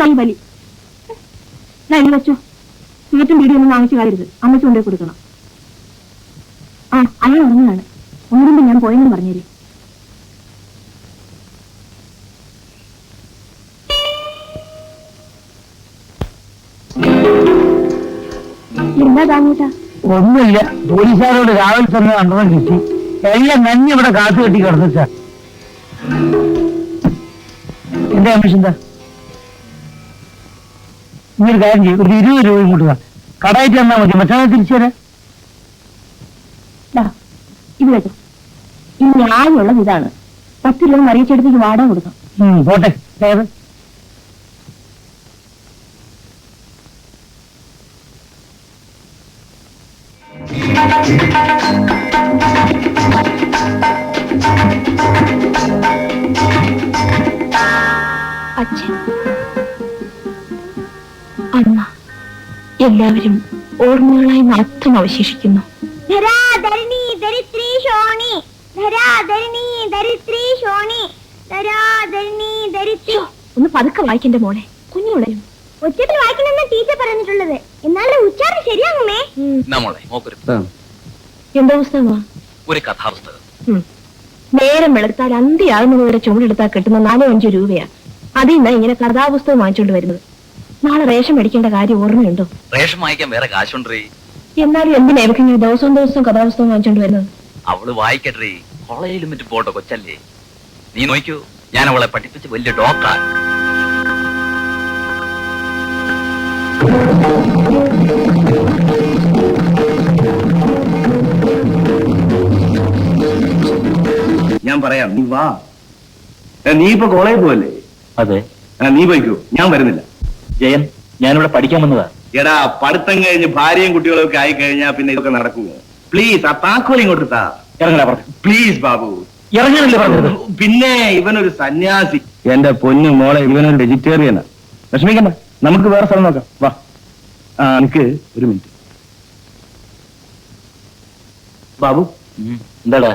വലി വലി. ഞാൻ വെച്ചോ. സീറ്റും വീടിയൊന്നും വാങ്ങിച്ചു കളയരുത്. അമ്മയ്ക്ക് കൊണ്ടുപോയി കൊടുക്കണം. ആ അയാൾ ഉറങ്ങുകയാണ്. ഒന്നുകൊണ്ട് ഞാൻ പോയെന്ന് പറഞ്ഞേരി. എന്താ താമൂട്ടാ? ഒന്നുമില്ല. പോലീസുകാരോട് രാവിലെ തന്നെ കണ്ടതും കിട്ടി. എല്ലാം നന്ദി ഇവിടെ കാത്തു കെട്ടി കിടന്നിട്ട. എന്താ അമ്മേഷ് എന്താ? ഇങ്ങനൊരു കാര്യം ചെയ്യും. ഒരു 20 രൂപ ഇങ്ങോട്ട് വാ. കടായിട്ട് തന്നാ മതി. മറ്റന്നാൾ തിരിച്ചു തരാം. ഇത് കേട്ടോ, ഈ ന്യായമുള്ളത് ഇതാണ്. 10 രൂപ മറിയിച്ചെടുത്തേക്ക് വാടക കൊടുക്കാം. പോട്ടെ. ഏത് അച്ഛൻ, അമ്മ എല്ലാവരും ഓർമ്മകളായി മാത്രം അവശേഷിക്കുന്നു. ഒന്ന് പതുക്കെ വായിക്കന്റെ മോളെ, കുഞ്ഞുള്ളരും ഒറ്റത്തിൽ വായിക്കണമെന്ന് ടീച്ചർ പറഞ്ഞിട്ടുള്ളത്. എന്നാലും ഉച്ചാരണം ശരിയാകുമേ. എന്താ പുസ്തകമാ? ഒരു കഥാപുസ്തകം. നേരം വെളുത്താൽ അന്തിയാകുന്നത് വരെ ചുമടെടുത്താൽ കിട്ടുന്ന 4-5 രൂപയാ. അതിൽ നിന്നാ ഇങ്ങനെ കഥാപുസ്തകം വാങ്ങിച്ചോണ്ട് വരുന്നത്. നാളെ റേഷൻ മേടിക്കേണ്ട കാര്യം ഓർമ്മയുണ്ടോ? റേഷൻ വാങ്ങിക്കാൻ വേറെ കാശുണ്ടേ. എന്നാലും എന്തിനാ ഇങ്ങനെ ദിവസം കഥാപുസ്തകം വാങ്ങിച്ചോണ്ട് വരുന്നത്? അവള് വായിക്കട്ടെ. കോളേജിലും മറ്റും പോട്ടെ, കൊച്ചല്ലേ. നീ നോക്കൂ, ഞാൻ അവളെ പഠിപ്പിച്ച് വലിയ ഡോക്ടറാ. ഞാൻ പറയാം, നീ വാ. നീ ഇപ്പൊ കോളേജിൽ പോവല്ലേ? അതെ. നീ പോയിക്കോ, ഞാൻ വരുന്നില്ല. ജയൻ, ഞാനിവിടെ പഠിക്കാൻ വന്നതാ. എടാ, പഠിത്തം കഴിഞ്ഞ് ഭാര്യയും കുട്ടികളും ഒക്കെ ആയി കഴിഞ്ഞാ പിന്നെ ഇതൊക്കെ നടക്കുമോ? പ്ലീസ്, ആ താക്കോൽ ഇങ്ങോട്ട് താ. ഇറങ്ങടാ പറഞ്ഞു. പ്ലീസ് ബാബു. ഇറങ്ങാനല്ലേ പറഞ്ഞത്? പിന്നെ ഇവനൊരു സന്യാസി. എന്റെ പൊന്നു മോളെ, ഇവനൊരു വെജിറ്റേറിയനാ. വിഷമിക്കണ്ട, നമുക്ക് വേറെ സ്ഥലം നോക്കാം. വാ. എനിക്ക് ഒരു മിനിറ്റ്. ബാബു, എന്താടാ?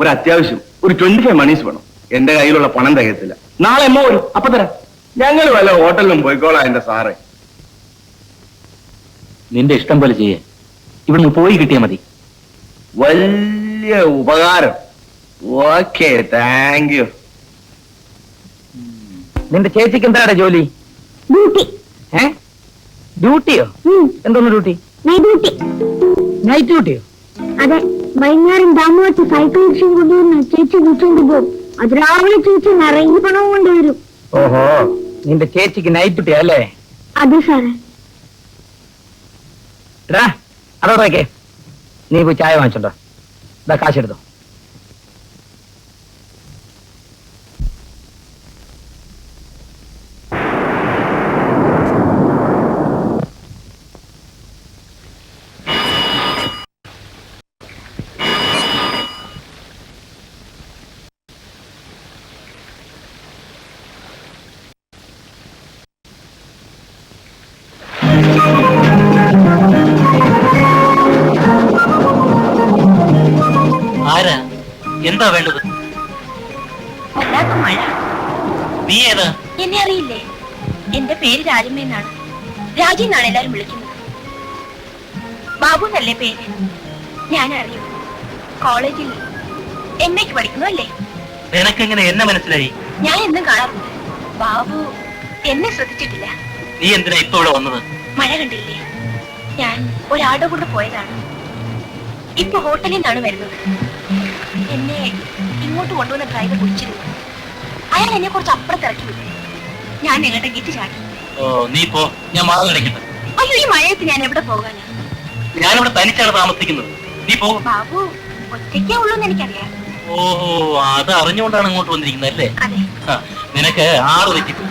ഒരു അത്യാവശ്യം ഒരു 25 മണീസ് വേണം. എന്റെ കയ്യിലുള്ള പണം തികയത്തില്ല. നാളെ എമ്മോ വരും, അപ്പൊ തരാം. ഞങ്ങൾ വല്ല ഹോട്ടലിലും പോയിക്കോളാം എന്റെ സാറേ. നിന്റെ ഇഷ്ടം പോലെ ചെയ്യേ. ഇവിടുന്ന് പോയി കിട്ടിയാ മതി. വലിയ ഉപകാരം. Okay, thank you. നിന്റെ ചേച്ചിക്ക് എന്താടാ ജോലി? ഡ്യൂട്ടി. ഡ്യൂട്ടിയോ? എന്തോന്ന് ഡ്യൂട്ടി? നൈറ്റ് ഡ്യൂട്ടിയോ? അതെ, വൈകുന്നേരം ദാമുവച്ച് സൈക്കിൾ റിക്ഷൻ കൊണ്ടുവന്ന് ചേച്ചി വിളിച്ചോണ്ട് പോകും. അത് രാവിലെ ചേച്ചി നിറയെ പണവും കൊണ്ടുവരും. ഓഹോ, നിന്റെ ചേച്ചിക്ക് നൈറ്റ് ഡ്യൂട്ടി അല്ലേ? അതെ സാറേ. അതോടൊക്കെ നീ പോയി ചായ വാങ്ങിച്ചോണ്ടോ. ഇതാ കാശെടുത്തോ. ആരാ? എന്താ വേണ്ടത്? മഴ. നീ ഏതാ? എന്നെ അറിയില്ലേ? എന്റെ പേര് രാജമ്മ എന്നാണ്. രാജി എന്നാണ് എല്ലാരും വിളിക്കുന്നത്. ബാബു എന്നല്ലേ പേര്? ഞാൻ അറിയും. കോളേജിൽ MA പഠിക്കുന്നു അല്ലേ? നിനക്കെങ്ങനെ എന്നെ മനസ്സിലായി? ഞാൻ എന്നും കാണാറുണ്ട്. ബാബു എന്നെ ശ്രദ്ധിച്ചിട്ടില്ല. നീ എന്തിനാ ഇപ്പൊ ഇവിടെ വന്നത്? മഴ കണ്ടില്ലേ? ഞാൻ ഒരാളുടെ കൂടെ പോയതാണ്. ഇപ്പൊ ഹോട്ടലിൽ നിന്നാണ് വരുന്നത്. എന്നെ ഇങ്ങോട്ട് കൊണ്ടുവന്ന ഡ്രൈവർ വിളിച്ചിരുന്നു. അയാൾ എന്നെ കുറച്ച് അപ്പുറത്തിറക്കി വിട്ടു. ഞാൻ നിങ്ങളുടെ ഗിറ്റ് ചാടി. ഓ, നീ പോ, ഞാൻ മാറി കിടക്കട്ടെ. അയ്യോ, ഈ മഴയത്ത് ഞാൻ എവിടെ പോകാനാ? ഞാനിവിടെ തനിച്ചാണ് താമസിക്കുന്നത്. നീ പോ. ബാബു ഒറ്റയ്ക്കേ ഉള്ളൂന്ന് എനിക്കറിയാം. ഓഹോ, അത് അറിഞ്ഞുകൊണ്ടാണ് ഇങ്ങോട്ട് വന്നിരിക്കുന്നത് അല്ലേ? അതെ. നിനക്ക് 6 തെറ്റിപ്പോ.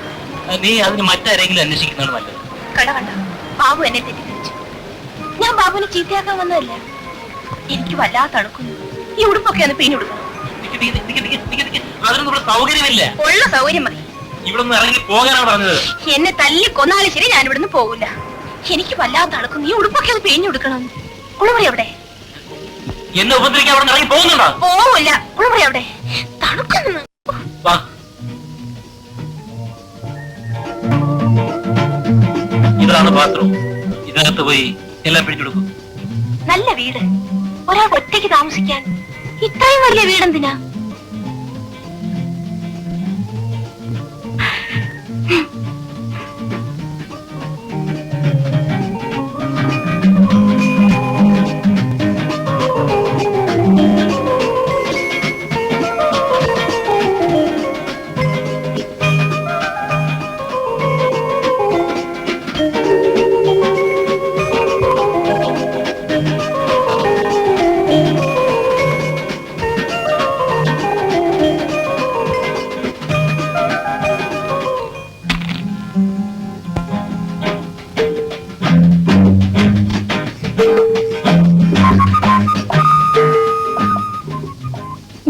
നീ അതിന് മറ്റാരെങ്കിലും അന്വേഷിക്കുന്നതാണ് നല്ലത്. കണ്ട ബാബു എന്നെ തെറ്റിദ്ധരിച്ചു. ഞാൻ ബാബുവിനെ ചീത്തയാക്കാൻ വന്നതല്ല. എനിക്ക് വല്ലാതെ തണുക്കുന്നു. ഈ ഉടുപ്പൊക്കെ ഒന്ന് പിഴിഞ്ഞു കൊടുക്കണം. അതിനൊന്നും ഇവിടെ സൗകര്യമില്ല. ഉള്ള സൗകര്യം മതി. ഇവിടെ നിന്ന് ഇറങ്ങി പോകാനാണ് പറഞ്ഞത്. എന്നെ തല്ലി കൊന്നാലും ശരി, ഞാൻ ഇവിടുന്ന് പോകില്ല. എനിക്ക് വല്ലാതെ തണുക്കുന്നു. ഈ ഉടുപ്പൊക്കെ ഒന്ന് പിഴിഞ്ഞു കൊടുക്കണം. കുളിമുറി എവിടെ? എന്നെ ഉപദ്രവിക്കാൻ അവിടെ ഇറങ്ങി പോകുന്നുണ്ടോ? പോവില്ല. കുളിമുറി എവിടെ? തണുക്കുന്നു. ഇതാണ് ബാത്റൂം. ഇതിനകത്ത് പോയി എല്ലാം പിടിച്ചെടുക്കും. നല്ല വീട്, ഒരാൾ ഒറ്റയ്ക്ക് താമസിക്കാൻ ഇത്രയും വലിയ വീടെന്തിനാ?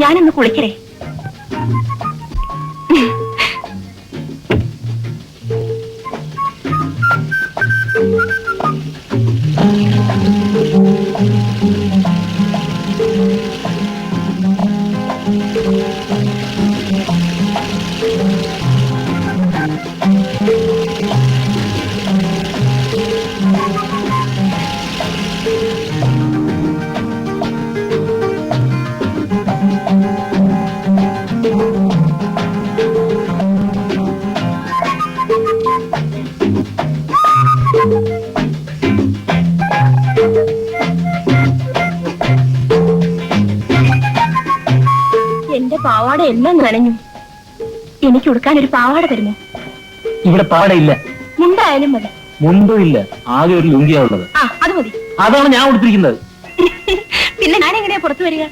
ഞാനൊന്ന് കുളിക്കരേ. എന്റെ പാവാട എല്ലാം നനഞ്ഞു. എനിക്ക് ഉടുക്കാൻ ഒരു പാവാട തരുമോ? ഇവിടെ പാടയില്ല. മുണ്ടായാലും മതി. മുണ്ടും ഇല്ല, ആകെ ഒരു ലുങ്കിയാ ഉള്ളത്. ആ, അത് മതി. അതാണ് ഞാൻ ഉടുത്തിരിക്കുന്നത്. പിന്നെ ഞാൻ എങ്ങനെയാ പുറത്തു വരിക?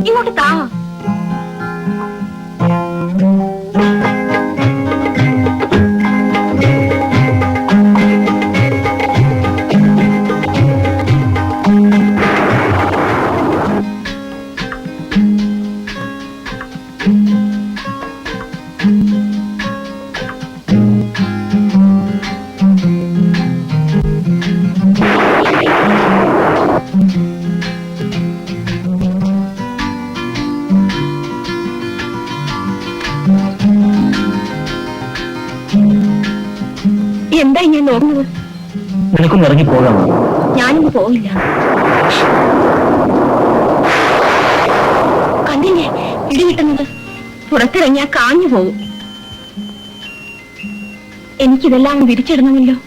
ഇങ്ങോട്ട് താ. എന്താ ഞാൻ നോക്കുന്നത്? നിനക്കൊന്ന് ഇറങ്ങി പോകാമോ? ഞാനിന്ന് പോവില്ല. കണ്ടില്ലേ ഇടി കിട്ടുന്നത്? പുറത്തിറങ്ങിയാ കാഞ്ഞു പോകും. എനിക്കിതെല്ലാം വിരിച്ചിടണമല്ലോ.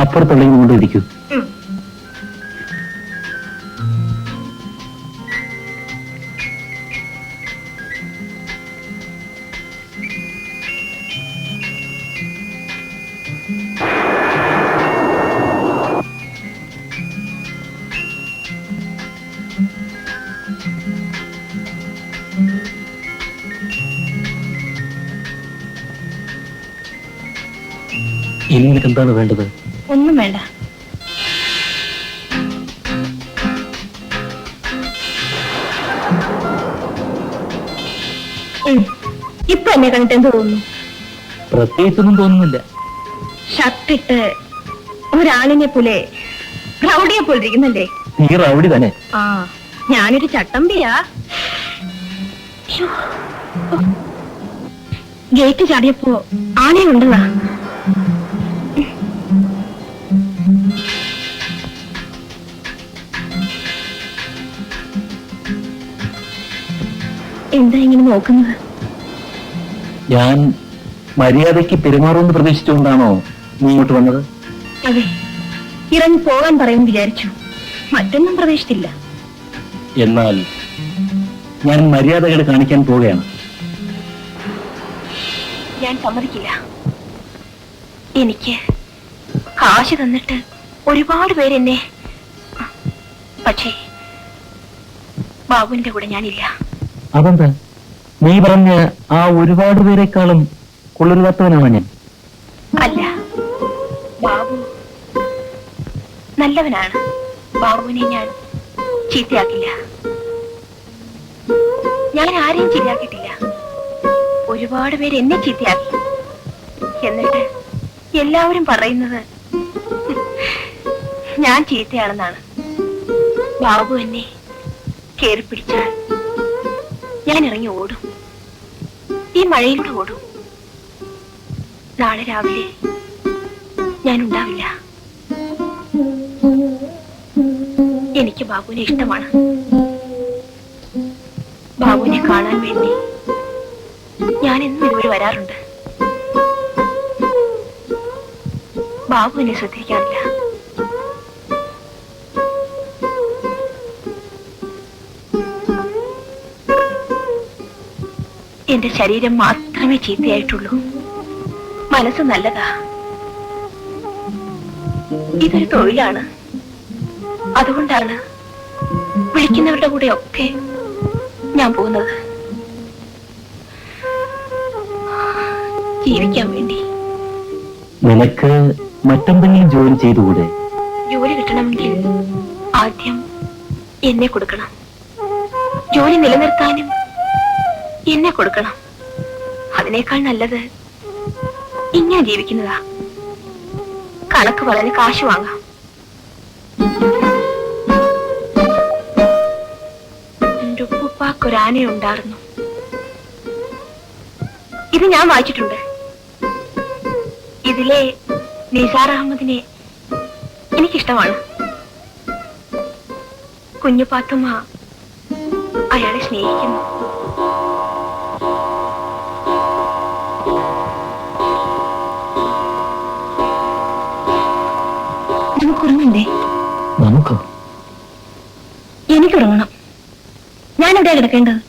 അപ്പുറത്തുള്ള കൊണ്ടിരിക്കൂ. ഇനി നിനക്ക് എന്താണ് വേണ്ടത്? ഒന്നും വേണ്ട. ഇപ്പൊ എന്നെ കണ്ടിട്ട് എന്ത് തോന്നുന്നു? പ്രത്യേകിച്ചൊന്നും തോന്നുന്നില്ല. ഷർട്ടിട്ട് ഒരാളിനെ പോലെ റൗഡിയെ പോലെ ഇരിക്കുന്നല്ലേ? നീ റൗഡി തന്നെ. ആ, ഞാനൊരു ചട്ടമ്പിയാ. ഗേറ്റ് ചാടിയപ്പോ ആനയെ ഉണ്ടെന്നാ. എന്താ ഇങ്ങനെ നോക്കുന്നത്? ഞാൻ മര്യാദയ്ക്ക് പെരുമാറുമെന്ന് പ്രതീക്ഷിച്ചുകൊണ്ടാണോ നീ ഇങ്ങോട്ട് വന്നത്? അതെ, ഇറങ്ങി പോകാൻ പറയുമെന്ന് വിചാരിച്ചു. മറ്റൊന്നും പ്രതീക്ഷിച്ചില്ല. എന്നാൽ ഞാൻ മര്യാദകൾ കാണിക്കാൻ പോവുകയാണ്. ഞാൻ സമ്മതിക്കില്ല. എനിക്ക് കാശ് തന്നിട്ട് ഒരുപാട് പേരെന്നെ, പക്ഷേ ബാബുവിന്റെ കൂടെ ഞാനില്ല. അതെന്താ? നീ പറഞ്ഞ ആ ഒരുപാട് പേരെക്കാളും കൊള്ളരുതാത്തവനാണ് ഞാൻ. അല്ല, ബാബു നല്ലവനാണ്. ബാബുവിനെ ഞാൻ ചീത്തയാക്കില്ല. ഞാൻ ആരെയും ശരിയാക്കിയിട്ടില്ല. ഒരുപാട് പേര് എന്നെ ചീത്തയാക്കി. എന്നിട്ട് എല്ലാവരും പറയുന്നത് ഞാൻ ചീത്തയാണെന്നാണ്. ബാബു എന്നെ കേറി പിടിച്ചാൽ ഞാൻ ഇറങ്ങി ഓടും. ഈ മഴയിലൂടെ ഓടും. നാളെ രാവിലെ ഞാൻ ഉണ്ടാവില്ല. എനിക്ക് ബാബുവിനെ ഇഷ്ടമാണ്. ബാബുവിനെ കാണാൻ വേണ്ടി ഞാൻ എന്നും ഇതുവരെ വരാറുണ്ട്. ബാബു എന്നെ ശ്രദ്ധിക്കാറില്ല. എന്റെ ശരീരം മാത്രമേ ചീത്തയായിട്ടുള്ളൂ. മനസ്സ് നല്ലതാ. ഇതൊരു തൊഴിലാണ്. അതുകൊണ്ടാണ് വിളിക്കുന്നവരുടെ കൂടെ ഒക്കെ ഞാൻ പോകുന്നത്. ജീവിക്കാൻ വേണ്ടി. നിനക്ക് മറ്റെന്തെങ്കിലും ജോലി ചെയ്തുകൂടെ? ജോലി കിട്ടണമെങ്കിൽ ആദ്യം എന്നെ കൊടുക്കണം. ജോലി നിലനിർത്താനും എന്നെ കൊടുക്കണം. അതിനേക്കാൾ നല്ലത് ഇങ്ങനെ ജീവിക്കുന്നതാ. കണക്ക് പറഞ്ഞ് കാശ് വാങ്ങാം. എന്റെ ഉപ്പുപ്പാക്കൊരാനയുണ്ടായിരുന്നു. ഇത് ഞാൻ വായിച്ചിട്ടുണ്ട്. ഇതിലെ നിസാർ അഹമ്മദിനെ എനിക്കിഷ്ടമാണ്. കുഞ്ഞു പാത്തുമ്മ അയാളെ സ്നേഹിക്കുന്നു. നമുക്കുറങ്ങണ്ടേ? നമുക്കോ? എനിക്കുറങ്ങണം. ഞാനെവിടെയാ കിടക്കേണ്ടത്?